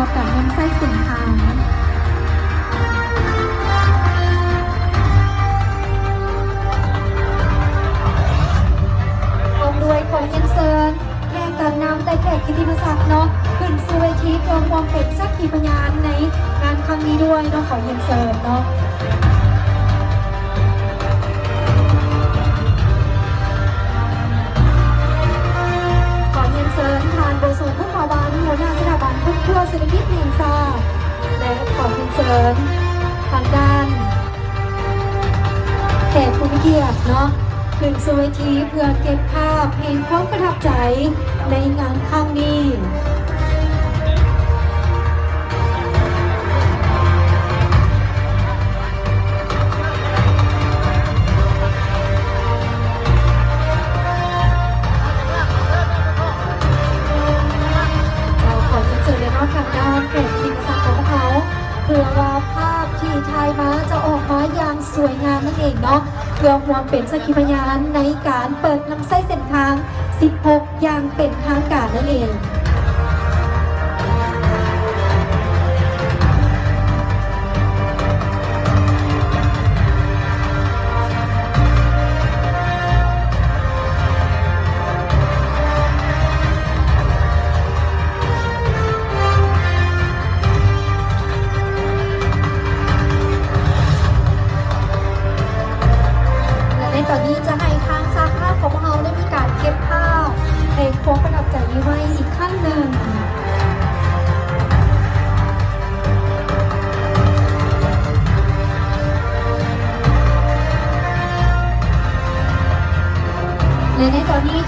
กับการนำไส้สินค้าพร้อมด้วยขอเรียนเชิญแขกการนำได้แขกกิติมศักดิ์เนาะขึ้นสู่เวทีเพื่อความเป็นสักขีพยานในงานครั้งนี้ด้วยเนาะขอเรียนเชิญเนาะเศรษฐกิจแห่งชาติและขอเรียนเชิญทางด้านแขกผู้มีเกียรติเนาะขึ้นสู่เวทีเพื่อเก็บภาพแห่งความประทับใจในงานครั้งนี้ทางด้านแขกกิติมศักดิ์ของเขาเพื่อว่าภาพที่ถ่ายมาจะออกมาอย่างสวยงามนั่นเองเนาะเพื่อความเป็นสักขีพยานในการเปิดนำไส้เส้นทาง16อย่างเป็นทางการนั่นเอง